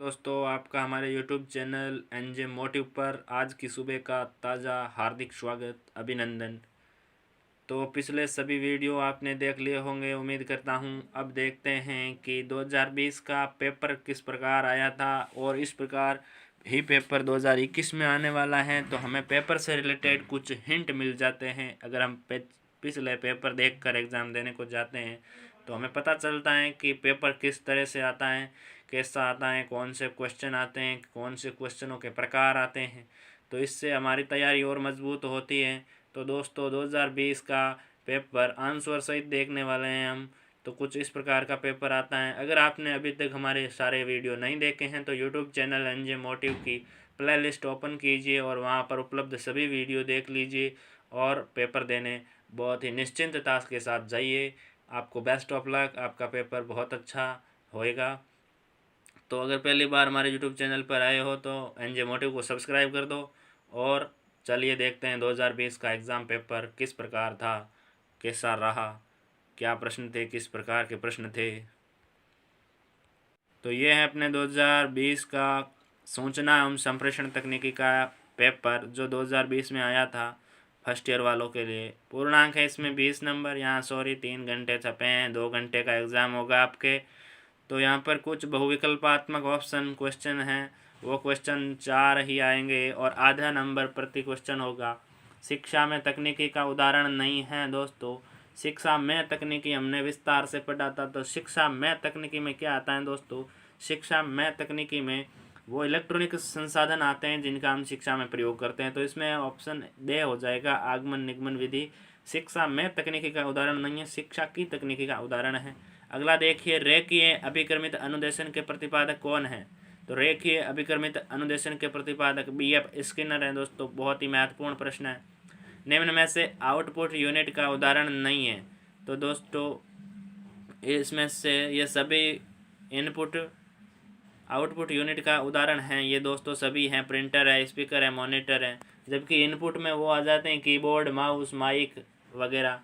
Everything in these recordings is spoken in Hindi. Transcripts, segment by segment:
दोस्तों, आपका हमारे यूट्यूब चैनल एनजे मोटिव पर आज की सुबह का ताज़ा हार्दिक स्वागत, अभिनंदन। तो पिछले सभी वीडियो आपने देख लिए होंगे, उम्मीद करता हूं। अब देखते हैं कि 2020 का पेपर किस प्रकार आया था और इस प्रकार ही पेपर 2021 में आने वाला है। तो हमें पेपर से रिलेटेड कुछ हिंट मिल जाते हैं। अगर हम पिछले पेपर देखकर एग्ज़ाम देने को जाते हैं तो हमें पता चलता है कि पेपर किस तरह से आता है, कैसा आता है, कौन से क्वेश्चन आते हैं, कौन से क्वेश्चनों के प्रकार आते हैं। तो इससे हमारी तैयारी और मजबूत होती है। तो दोस्तों, 2020 का पेपर आंसर सहित देखने वाले हैं हम। तो कुछ इस प्रकार का पेपर आता है। अगर आपने अभी तक हमारे सारे वीडियो नहीं देखे हैं तो यूट्यूब चैनल एनजे मोटिव की प्ले लिस्ट ओपन कीजिए और वहां पर उपलब्ध सभी वीडियो देख लीजिए और पेपर देने बहुत ही निश्चिंतता के साथ जाइए। आपको बेस्ट ऑफ लक। आपका पेपर बहुत अच्छा होएगा। तो अगर पहली बार हमारे यूट्यूब चैनल पर आए हो तो एनजे मोटिव को सब्सक्राइब कर दो। और चलिए देखते हैं 2020 का एग्ज़ाम पेपर किस प्रकार था, कैसा रहा, क्या प्रश्न थे, किस प्रकार के प्रश्न थे। तो ये है अपने 2020 का सूचना एवं संप्रेषण तकनीकी का पेपर जो 2020 में आया था फर्स्ट ईयर वालों के लिए। पूर्णांक है इसमें 20 नंबर। यहाँ 3 घंटे छपे हैं, 2 घंटे का एग्ज़ाम होगा आपके। तो यहाँ पर कुछ बहुविकल्पात्मक ऑप्शन क्वेश्चन हैं, वो क्वेश्चन 4 ही आएंगे और आधा नंबर प्रति क्वेश्चन होगा। शिक्षा में तकनीकी का उदाहरण नहीं है दोस्तों। शिक्षा में तकनीकी हमने विस्तार से पढ़ा था। तो शिक्षा में तकनीकी में क्या आता है दोस्तों? शिक्षा में तकनीकी में वो इलेक्ट्रॉनिक संसाधन आते हैं जिनका हम शिक्षा में प्रयोग करते हैं। तो इसमें ऑप्शन डे हो जाएगा, आगमन निगमन विधि। शिक्षा में तकनीकी का उदाहरण नहीं है, शिक्षा की तकनीकी का उदाहरण है। अगला देखिए, रेखीय अभिक्रमित अनुदेशन के प्रतिपादक कौन है? तो रेखीय अभिक्रमित अनुदेशन के प्रतिपादक BF स्किनर हैं दोस्तों। बहुत ही महत्वपूर्ण प्रश्न है। निम्न में से आउटपुट यूनिट का उदाहरण नहीं है। तो दोस्तों, इसमें से ये सभी इनपुट आउटपुट यूनिट का उदाहरण हैं। ये दोस्तों सभी हैं, प्रिंटर है, स्पीकर है, मॉनिटर है। जबकि इनपुट में वो आ जाते हैं कीबोर्ड, माउस, माइक वगैरह।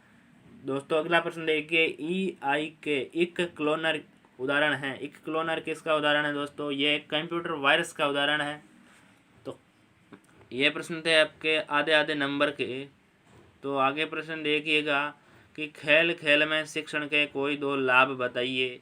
दोस्तों अगला प्रश्न देखिए, EIK इक क्लोनर उदाहरण है। इक क्लोनर किसका उदाहरण है दोस्तों? ये एक कंप्यूटर वायरस का उदाहरण है। तो ये प्रश्न थे आपके आधे आधे नंबर के। तो आगे प्रश्न देखिएगा कि खेल खेल में शिक्षण के कोई 2 लाभ बताइए।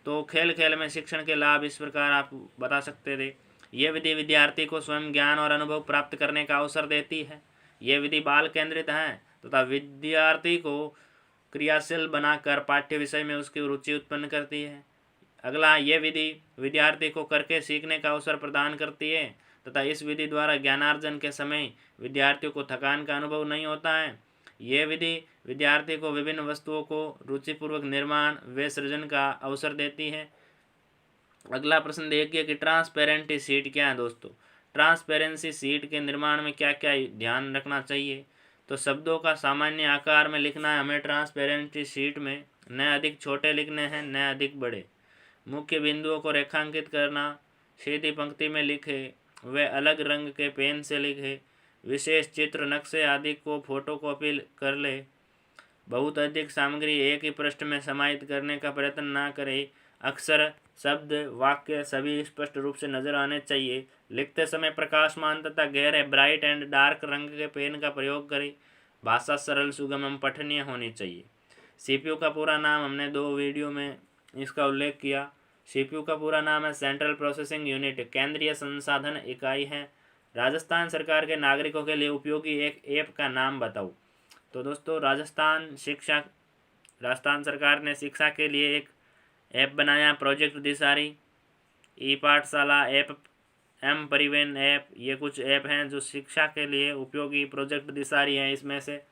तो खेल खेल में शिक्षण के लाभ इस प्रकार आप बता सकते थे। ये विधि विद्यार्थी को स्वयं ज्ञान और अनुभव प्राप्त करने का अवसर देती है। ये विधि बाल केंद्रित है तथा विद्यार्थी को क्रियाशील बनाकर पाठ्य विषय में उसकी रुचि उत्पन्न करती है। अगला, ये विधि विद्यार्थी को करके सीखने का अवसर प्रदान करती है तथा इस विधि द्वारा ज्ञानार्जन के समय विद्यार्थियों को थकान का अनुभव नहीं होता है। ये विधि विद्यार्थी को विभिन्न वस्तुओं को रुचिपूर्वक निर्माण व सृजन का अवसर देती है। अगला प्रश्न देखिए कि ट्रांसपेरेंटी सीट क्या है दोस्तों? ट्रांसपेरेंसी सीट के निर्माण में क्या क्या ध्यान रखना चाहिए? तो शब्दों का सामान्य आकार में लिखना है हमें ट्रांसपेरेंसी सीट में, न अधिक छोटे लिखने हैं न अधिक बड़े। मुख्य बिंदुओं को रेखांकित करना, सीधी पंक्ति में लिखे व अलग रंग के पेन से लिखे। विशेष चित्र, नक्शे आदि को फोटोकॉपी कर ले। बहुत अधिक सामग्री एक ही पृष्ठ में समाहित करने का प्रयत्न न करें। अक्षर, शब्द, वाक्य सभी स्पष्ट रूप से नजर आने चाहिए। लिखते समय प्रकाशमान तथा गहरे ब्राइट एंड डार्क रंग के पेन का प्रयोग करें। भाषा सरल, सुगम एवं पठनीय होनी चाहिए। CPU का पूरा नाम हमने 2 वीडियो में इसका उल्लेख किया। CPU का पूरा नाम है सेंट्रल प्रोसेसिंग यूनिट, केंद्रीय संसाधन इकाई है। राजस्थान सरकार के नागरिकों के लिए उपयोगी एक ऐप का नाम बताओ। तो दोस्तों, राजस्थान सरकार ने शिक्षा के लिए एक ऐप बनाया, प्रोजेक्ट दिसारी, ई-पाठशाला ऐप, एम परिवहन ऐप। ये कुछ ऐप हैं जो शिक्षा के लिए उपयोगी। प्रोजेक्ट दिसारी है इसमें से।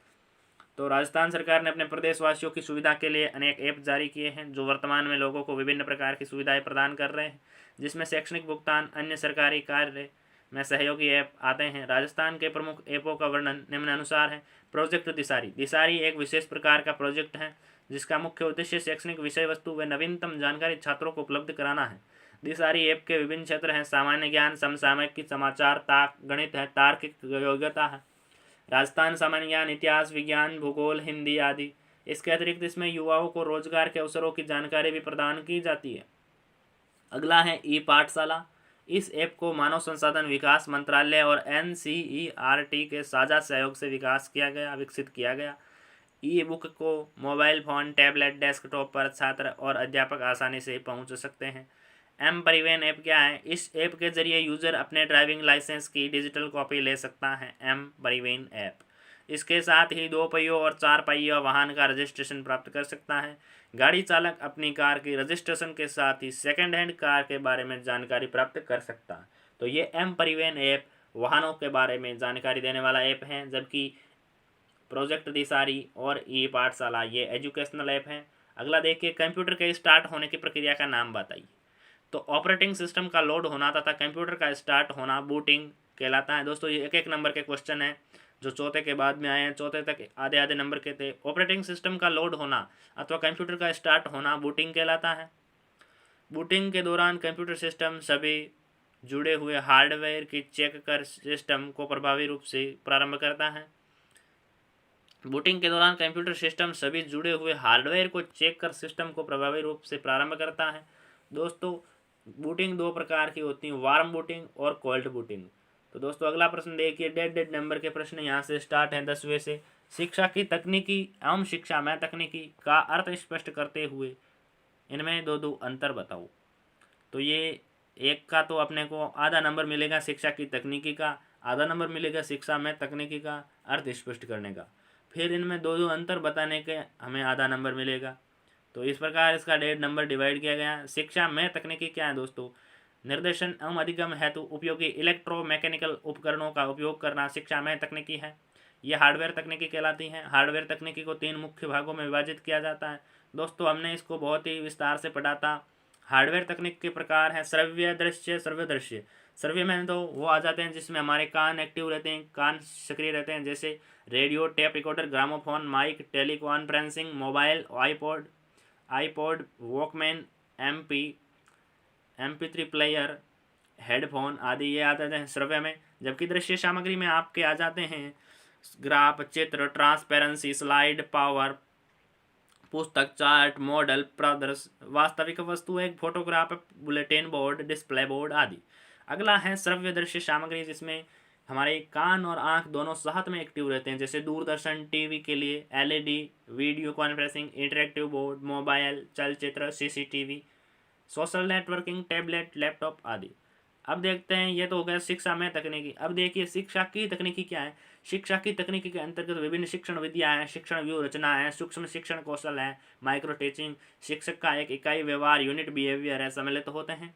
तो राजस्थान सरकार ने अपने प्रदेशवासियों की सुविधा के लिए अनेक ऐप जारी किए हैं जो वर्तमान में लोगों को विभिन्न प्रकार की सुविधाएं प्रदान कर रहे हैं, जिसमें शैक्षणिक भुगतान, अन्य सरकारी कार्य में सहयोगी ऐप आते हैं। राजस्थान के प्रमुख ऐपों का वर्णन निम्नानुसार है। प्रोजेक्ट दिसारी। दिसारी एक विशेष प्रकार का प्रोजेक्ट है जिसका मुख्य उद्देश्य शैक्षणिक विषय वस्तु व नवीनतम जानकारी छात्रों को उपलब्ध कराना है। दिसारी ऐप के विभिन्न क्षेत्र हैं। सामान्य ज्ञान, समसामयिक समाचार, गणित है, तार्किक योग्यता है, राजस्थान सामान्य ज्ञान, इतिहास, विज्ञान, भूगोल, हिंदी आदि। इसके अतिरिक्त इसमें युवाओं को रोजगार के अवसरों की जानकारी भी प्रदान की जाती है। अगला है ई-पाठशाला। इस ऐप को मानव संसाधन विकास मंत्रालय और NCERT के साझा सहयोग से विकसित किया गया। ई बुक को मोबाइल फ़ोन, टैबलेट, डेस्कटॉप पर छात्र और अध्यापक आसानी से पहुंच सकते हैं। एम परिवहन ऐप क्या है? इस ऐप के जरिए यूज़र अपने ड्राइविंग लाइसेंस की डिजिटल कॉपी ले सकता है। एम परिवहन ऐप इसके साथ ही 2 पहियों और 4 पहिया वाहन का रजिस्ट्रेशन प्राप्त कर सकता है। गाड़ी चालक अपनी कार की रजिस्ट्रेशन के साथ ही सेकंड हैंड कार के बारे में जानकारी प्राप्त कर सकता है। तो ये एम परिवहन ऐप वाहनों के बारे में जानकारी देने वाला ऐप है, जबकि प्रोजेक्ट दिशारी और ई पाठशाला ये एजुकेशनल ऐप हैं। अगला देखिए, कंप्यूटर के स्टार्ट होने की प्रक्रिया का नाम बताइए। तो ऑपरेटिंग सिस्टम का लोड होना तथा कंप्यूटर का स्टार्ट होना बूटिंग कहलाता है। दोस्तों ये एक नंबर के क्वेश्चन है जो चौथे के बाद में आए हैं, चौथे तक आधे आधे नंबर के थे। ऑपरेटिंग सिस्टम का लोड होना अथवा कंप्यूटर का स्टार्ट होना बूटिंग कहलाता है। बूटिंग के दौरान कंप्यूटर सिस्टम सभी जुड़े हुए हार्डवेयर की चेक कर सिस्टम को प्रभावी रूप से प्रारंभ करता है। बूटिंग के दौरान कंप्यूटर सिस्टम सभी जुड़े हुए हार्डवेयर को चेक कर सिस्टम को प्रभावी रूप से प्रारंभ करता है। दोस्तों बूटिंग 2 प्रकार की होती है, वार्म बूटिंग और कोल्ड बूटिंग। तो दोस्तों अगला प्रश्न देखिए, डेढ़ नंबर के प्रश्न यहाँ से स्टार्ट हैं 10वें से। शिक्षा की तकनीकी एवं शिक्षा में तकनीकी का अर्थ स्पष्ट करते हुए इनमें दो अंतर बताओ। तो ये एक का तो अपने को आधा नंबर मिलेगा शिक्षा की तकनीकी का, आधा नंबर मिलेगा शिक्षा में तकनीकी का अर्थ स्पष्ट करने का। फिर इनमें दो अंतर बताने के हमें आधा नंबर मिलेगा। तो इस प्रकार इसका 1.5 नंबर डिवाइड किया गया। शिक्षा में तकनीकी क्या है दोस्तों? निर्देशन एवं अधिगम हेतु उपयोगी इलेक्ट्रोमैकेनिकल उपकरणों का उपयोग करना शिक्षा में तकनीकी है। ये हार्डवेयर तकनीकी कहलाती हैं। हार्डवेयर तकनीकी को 3 मुख्य भागों में विभाजित किया जाता है। दोस्तों हमने इसको बहुत ही विस्तार से पढ़ा था। हार्डवेयर तकनीक के प्रकार हैं श्रव्य, दृश्य, श्रव्य दृश्य। श्रव्य में तो वो आ जाते हैं जिसमें हमारे कान एक्टिव रहते हैं, कान सक्रिय रहते हैं, जैसे radio, tape recorder, gramophone, mike, teleconferencing, mobile, iPod, walkman, MP3 player, headphone आदि ये आ जाते हैं श्रव्य में। जबकि दृश्य सामग्री में आपके आ जाते हैं ग्राफ, चित्र, ट्रांसपेरेंसी, स्लाइड, पावर, पुस्तक, चार्ट, मॉडल, प्रदर्शन, वास्तविक वस्तु, एक photograph, bulletin board, display board आदि। अगला है श्रव्य दृश्य सामग्री, जिसमें हमारे कान और आंख दोनों साथ में एक्टिव रहते हैं, जैसे दूरदर्शन, टीवी के लिए LED, video conferencing, interactive board, mobile, चलचित्र, CCTV, social networking, tablet, laptop आदि। अब देखते हैं, ये तो हो गया शिक्षा में तकनीकी। अब देखिए शिक्षा की तकनीकी क्या है। शिक्षा की तकनीकी के अंतर्गत विभिन्न शिक्षण विधियाँ हैं, शिक्षण व्यू रचना है, सूक्ष्म शिक्षण कौशल है, माइक्रो टीचिंग, शिक्षक का एक इकाई व्यवहार, यूनिट बिहेवियर है, सम्मिलित होते हैं।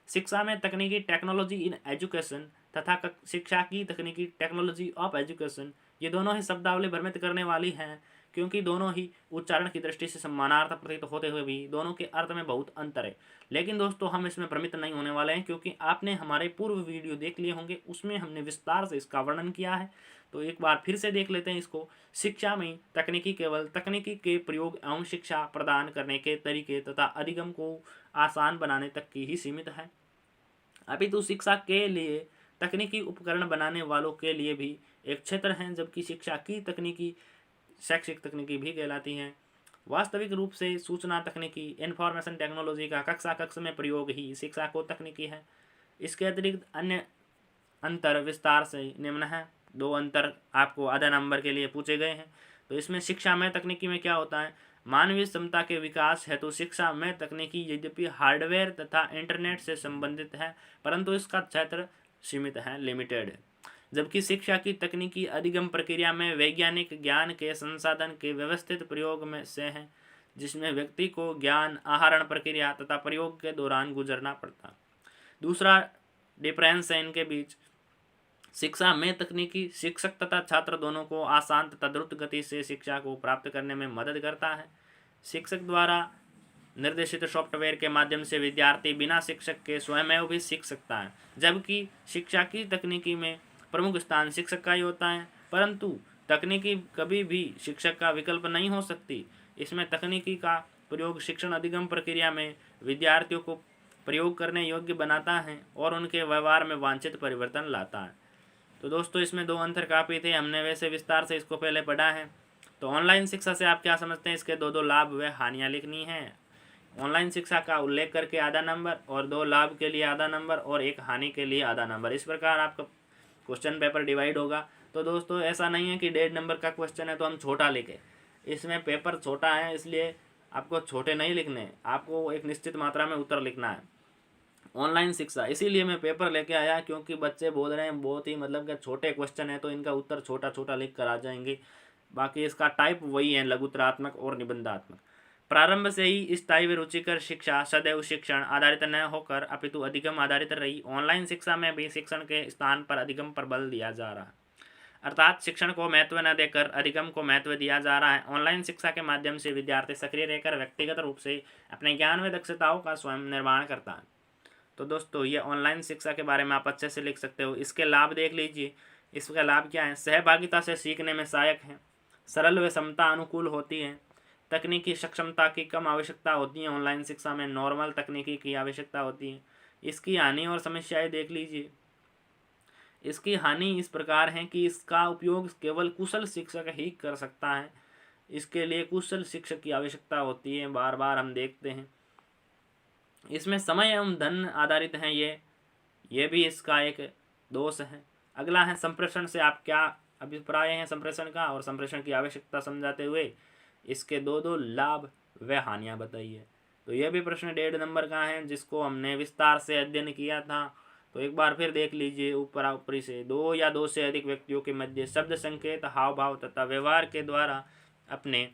शिक्षा में तकनीकी टेक्नोलॉजी इन एजुकेशन तथा शिक्षा की तकनीकी टेक्नोलॉजी ऑफ एजुकेशन, ये दोनों ही शब्दावली भ्रमित करने वाली हैं, क्योंकि दोनों ही उच्चारण की दृष्टि से समानार्थक प्रतीत होते हुए भी दोनों के अर्थ में बहुत अंतर है। लेकिन दोस्तों हम इसमें भ्रमित नहीं होने वाले हैं, क्योंकि आपने हमारे पूर्व वीडियो देख लिए होंगे, उसमें हमने विस्तार से इसका वर्णन किया है। तो एक बार फिर से देख लेते हैं इसको। शिक्षा में तकनीकी केवल तकनीकी के प्रयोग एवं शिक्षा प्रदान करने के तरीके तथा अधिगम को आसान बनाने तक की ही सीमित है। अपितु शिक्षा के लिए तकनीकी उपकरण बनाने वालों के लिए भी एक क्षेत्र है, जबकि शिक्षा की तकनीकी शैक्षिक तकनीकी भी कहलाती हैं। वास्तविक रूप से सूचना तकनीकी, इंफॉर्मेशन टेक्नोलॉजी का कक्षा में प्रयोग ही शिक्षा को तकनीकी है। इसके अतिरिक्त अन्य अंतर विस्तार से निम्न है। 2 अंतर आपको आधा नंबर के लिए पूछे गए हैं। तो इसमें शिक्षा में तकनीकी में क्या होता है? मानवीय क्षमता के विकास हेतु शिक्षा में तकनीकी यद्यपि हार्डवेयर तथा इंटरनेट से संबंधित है, परंतु इसका क्षेत्र सीमित है, लिमिटेड है। जबकि शिक्षा की तकनीकी अधिगम प्रक्रिया में वैज्ञानिक ज्ञान के संसाधन के व्यवस्थित प्रयोग में से है, जिसमें व्यक्ति को ज्ञान आहरण प्रक्रिया तथा प्रयोग के दौरान गुजरना पड़ता। दूसरा डिफरेंस है इनके बीच। शिक्षा में तकनीकी शिक्षक तथा छात्र दोनों को आसान तथा द्रुत गति से शिक्षा को प्राप्त करने में मदद करता है। शिक्षक द्वारा निर्देशित सॉफ्टवेयर के माध्यम से विद्यार्थी बिना शिक्षक के स्वयं भी सीख सकता है। जबकि शिक्षा की तकनीकी में प्रमुख स्थान शिक्षक का ही होता है, परंतु तकनीकी कभी भी शिक्षक का विकल्प नहीं हो सकती। इसमें तकनीकी का प्रयोग शिक्षण अधिगम प्रक्रिया में विद्यार्थियों को प्रयोग करने योग्य बनाता है और उनके व्यवहार में वांछित परिवर्तन लाता है। तो दोस्तों इसमें 2 अंतर काफ़ी थे, हमने वैसे विस्तार से इसको पहले पढ़ा है। तो ऑनलाइन शिक्षा से आप क्या समझते हैं? इसके 2 लाभ व हानियाँ लिखनी हैं। ऑनलाइन शिक्षा का उल्लेख करके आधा नंबर, और 2 लाभ के लिए आधा नंबर, और 1 हानि के लिए आधा नंबर। इस प्रकार आपका क्वेश्चन पेपर डिवाइड होगा। तो दोस्तों ऐसा नहीं है कि 1.5 नंबर का क्वेश्चन है तो हम छोटा लिखें, इसमें पेपर छोटा है इसलिए आपको छोटे नहीं लिखने, आपको एक निश्चित मात्रा में उत्तर लिखना है। ऑनलाइन शिक्षा इसीलिए मैं पेपर लेके आया क्योंकि बच्चे बोल रहे हैं बहुत ही मतलब कि छोटे क्वेश्चन है तो इनका उत्तर छोटा छोटा लिख कर आ जाएंगे। बाकी इसका टाइप वही है, लघुतरात्मक और निबंधात्मक। प्रारंभ से ही इस टाइप रुचिकर शिक्षा सदैव शिक्षण आधारित न होकर अपितु अधिगम आधारित रही। ऑनलाइन शिक्षा में भी शिक्षण के स्थान पर अधिगम पर बल दिया जा रहा है, अर्थात शिक्षण को महत्व न देकर अधिगम को महत्व दिया जा रहा है। ऑनलाइन शिक्षा के माध्यम से विद्यार्थी सक्रिय रहकर व्यक्तिगत रूप से अपने ज्ञान व दक्षताओं का स्वयं निर्माण करता है। तो दोस्तों ये ऑनलाइन शिक्षा के बारे में आप अच्छे से लिख सकते हो। इसके लाभ देख लीजिए। इसका लाभ क्या है? सहभागिता से सीखने में सहायक है, सरल व समता अनुकूल होती है, तकनीकी सक्षमता की कम आवश्यकता होती है। ऑनलाइन शिक्षा में नॉर्मल तकनीकी की आवश्यकता होती है। इसकी हानि और समस्याएं देख लीजिए। इसकी हानि इस प्रकार है कि इसका उपयोग केवल कुशल शिक्षक ही कर सकता है, इसके लिए कुशल शिक्षक की आवश्यकता होती है, बार बार हम देखते हैं। इसमें समय एवं धन आधारित हैं, ये भी इसका एक दोष है। अगला है संप्रेषण से आप क्या अभिप्राय है संप्रेषण का, और संप्रेषण की आवश्यकता समझाते हुए इसके दो लाभ व हानियां बताइए। तो यह भी प्रश्न 1.5 नंबर का है जिसको हमने विस्तार से अध्ययन किया था। तो एक बार फिर देख लीजिए ऊपरी से। 2 या 2 से अधिक व्यक्तियों के मध्य शब्द, संकेत, हाव भाव तथा व्यवहार के द्वारा अपने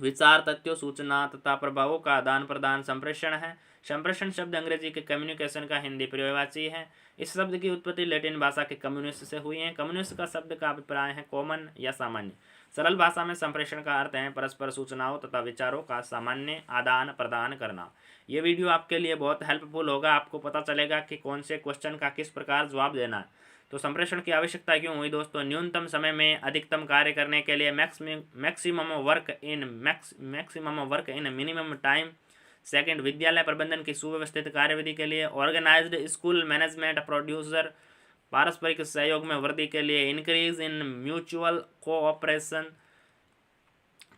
विचार, तथ्यों, सूचना तथा प्रभावों का आदान प्रदान संप्रेषण है। संप्रेषण शब्द अंग्रेजी के कम्युनिकेशन का हिंदी पर्यायवाची है। इस शब्द की उत्पत्ति लैटिन भाषा के कम्युनिस्ट से हुई है। कम्युनिस्ट का शब्द का अभिप्राय है कॉमन या सामान्य। सरल भाषा में संप्रेषण का अर्थ है परस्पर सूचनाओं तथा विचारों का सामान्य आदान प्रदान करना। ये वीडियो आपके लिए बहुत हेल्पफुल होगा, आपको पता चलेगा कि कौन से क्वेश्चन का किस प्रकार जवाब देना है। तो संप्रेषण की आवश्यकता क्यों हुई दोस्तों? न्यूनतम समय में अधिकतम कार्य करने के लिए, maximum work in minimum time. Second, विद्यालय प्रबंधन की सुव्यवस्थित कार्यविधि के लिए। ऑर्गेनाइज्ड स्कूल मैनेजमेंट प्रोड्यूसर, पारस्परिक सहयोग में वृद्धि के लिए। Increase in mutual cooperation.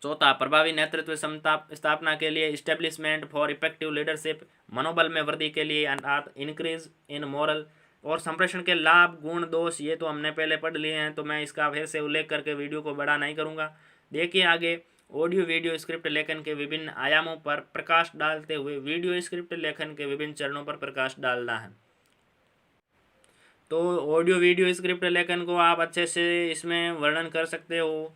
चौथा, प्रभावी नेतृत्व स्थापना के लिए। इस्टेब्लिशमेंट फॉर इफेक्टिव लीडरशिप, मनोबल में वृद्धि के लिए अर्थात इंक्रीज इन मोरल। और संप्रेषण के लाभ, गुण, दोष ये तो हमने पहले पढ़ लिए हैं, तो मैं इसका फिर से उल्लेख करके वीडियो को बड़ा नहीं करूँगा। देखिए आगे, ऑडियो वीडियो स्क्रिप्ट लेखन के विभिन्न आयामों पर प्रकाश डालते हुए वीडियो स्क्रिप्ट लेखन के विभिन्न चरणों पर प्रकाश डालना है। तो ऑडियो वीडियो स्क्रिप्ट लेखन को आप अच्छे से इसमें वर्णन कर सकते हो।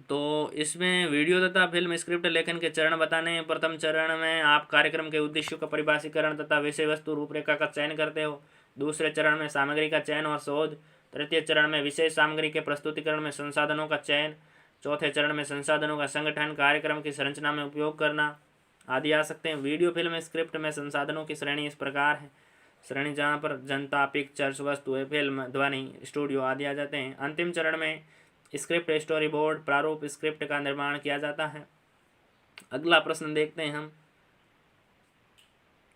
तो इसमें वीडियो तथा फिल्म स्क्रिप्ट लेखन के चरण बताने हैं। प्रथम चरण में आप कार्यक्रम के उद्देश्यों का परिभाषीकरण तथा विषय वस्तु रूपरेखा का चयन करते हो। दूसरे चरण में सामग्री का चयन और शोध। तृतीय चरण में विशेष सामग्री के प्रस्तुतिकरण में संसाधनों का चयन। चौथे चरण में संसाधनों का संगठन, कार्यक्रम की संरचना में उपयोग करना आदि आ सकते हैं। वीडियो फिल्म स्क्रिप्ट में संसाधनों की श्रेणी इस प्रकार है। श्रेणी जहाँ पर जनता, पिक्चर्स, वस्तुएं, फिल्म, ध्वनि, स्टूडियो आदि आ जाते हैं। अंतिम चरण में स्क्रिप्ट, स्टोरी बोर्ड, प्रारूप स्क्रिप्ट का निर्माण किया जाता है। अगला प्रश्न देखते हैं हम।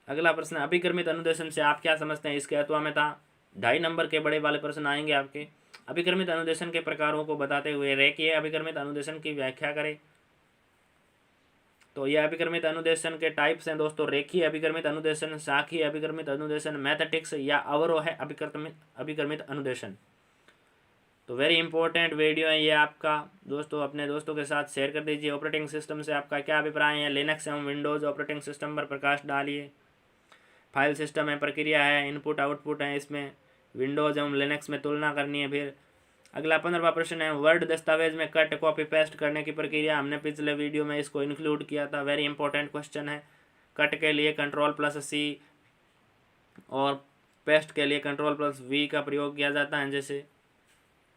अगला प्रश्न, अभिक्रमित अनुदेशन से आप क्या समझते हैं? इसके अथवा में था 2.5 नंबर के बड़े वाले प्रश्न आएंगे आपके। अभिक्रमित अनुदेशन के प्रकारों को बताते हुए रेखीय अभिक्रमित अनुदेशन की व्याख्या करें। तो यह अभिक्रमित अनुदेशन के टाइप्स हैं दोस्तों। रेखीय अभिक्रमित अनुदेशन, शाखीय अभिक्रमित अनुदेशन, मैथेटिक्स या अवरोह है अभिक्रमित अनुदेशन। तो वेरी इंपॉर्टेंट वीडियो है ये आपका दोस्तों, अपने दोस्तों के साथ शेयर कर दीजिए। ऑपरेटिंग सिस्टम से आपका क्या अभिप्राय है? लिनक्स एवं विंडोज़ ऑपरेटिंग सिस्टम पर प्रकाश डालिए। फाइल सिस्टम है, प्रक्रिया है, इनपुट आउटपुट है, इसमें विंडोज़ एवं लिनक्स में तुलना करनी है। फिर अगला 15वां प्रश्न है, वर्ड दस्तावेज में कट, कॉपी, पेस्ट करने की प्रक्रिया। हमने पिछले वीडियो में इसको इंक्लूड किया था। वेरी इंपॉर्टेंट क्वेश्चन है। कट के लिए Ctrl+C और पेस्ट के लिए Ctrl+V का प्रयोग किया जाता है। जैसे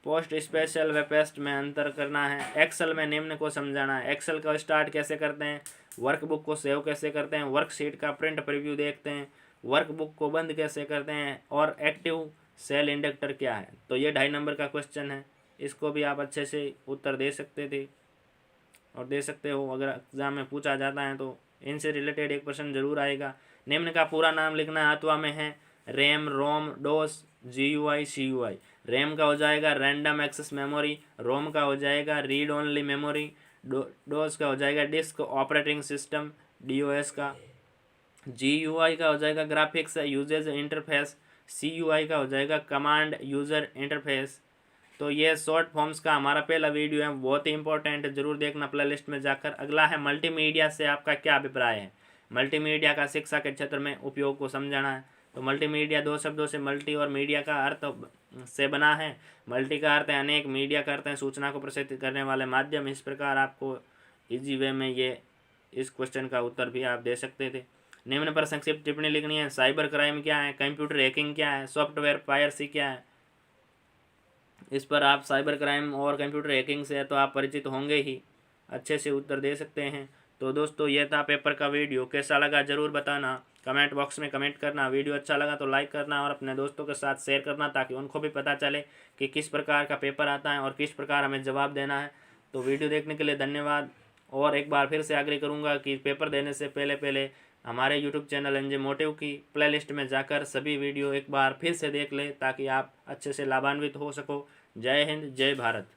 पोस्ट स्पेशल व पेस्ट में अंतर करना है। एक्सेल में निम्न को समझाना है। एक्सेल का स्टार्ट कैसे करते हैं, वर्कबुक को सेव कैसे करते हैं, वर्कशीट का प्रिंट प्रीव्यू देखते हैं, वर्कबुक को बंद कैसे करते हैं, और एक्टिव सेल इंडक्टर क्या है। तो ये 2.5 नंबर का क्वेश्चन है। इसको भी आप अच्छे से उत्तर दे सकते थे और दे सकते हो। अगर एग्जाम में पूछा जाता है तो इनसे रिलेटेड एक प्रश्न जरूर आएगा। निम्न का पूरा नाम लिखना है। अथवा में है रैम, रोम, डोस, GUI, CUI। रैम का हो जाएगा रैंडम एक्सेस मेमोरी, रोम का हो जाएगा रीड ओनली मेमोरी, डोस का हो जाएगा डिस्क ऑपरेटिंग सिस्टम, DOS का। GUI का हो जाएगा ग्राफिक्स यूजर इंटरफेस। CUI का हो जाएगा कमांड यूज़र इंटरफेस। तो ये शॉर्ट फॉर्म्स का हमारा पहला वीडियो है, बहुत ही इंपॉर्टेंट है, जरूर देखना प्लेलिस्ट में जाकर। अगला है मल्टीमीडिया से आपका क्या अभिप्राय है। मल्टीमीडिया का शिक्षा के क्षेत्र में उपयोग को समझाना है। तो मल्टीमीडिया दो शब्दों से मल्टी और मीडिया का अर्थ से बना है। मल्टी का अर्थ है अनेक, मीडिया का अर्थ है सूचना को प्रसारित करने वाले माध्यम। इस प्रकार आपको इजी वे में ये इस क्वेश्चन का उत्तर भी आप दे सकते थे। निम्न पर संक्षिप्त टिप्पणी लिखनी है। साइबर क्राइम क्या है, कंप्यूटर हैकिंग क्या है, सॉफ्टवेयर पायरेसी क्या है। इस पर आप साइबर क्राइम और कंप्यूटर हैकिंग से तो आप परिचित होंगे ही, अच्छे से उत्तर दे सकते हैं। तो दोस्तों ये था पेपर का वीडियो, कैसा लगा ज़रूर बताना, कमेंट बॉक्स में कमेंट करना। वीडियो अच्छा लगा तो लाइक करना और अपने दोस्तों के साथ शेयर करना, ताकि उनको भी पता चले कि किस प्रकार का पेपर आता है और किस प्रकार हमें जवाब देना है। तो वीडियो देखने के लिए धन्यवाद। और एक बार फिर से आग्रह करूँगा कि पेपर देने से पहले हमारे यूट्यूब चैनल एनजे मोटिव की प्लेलिस्ट में जाकर सभी वीडियो एक बार फिर से देख लें, ताकि आप अच्छे से लाभान्वित हो सको। जय हिंद, जय भारत।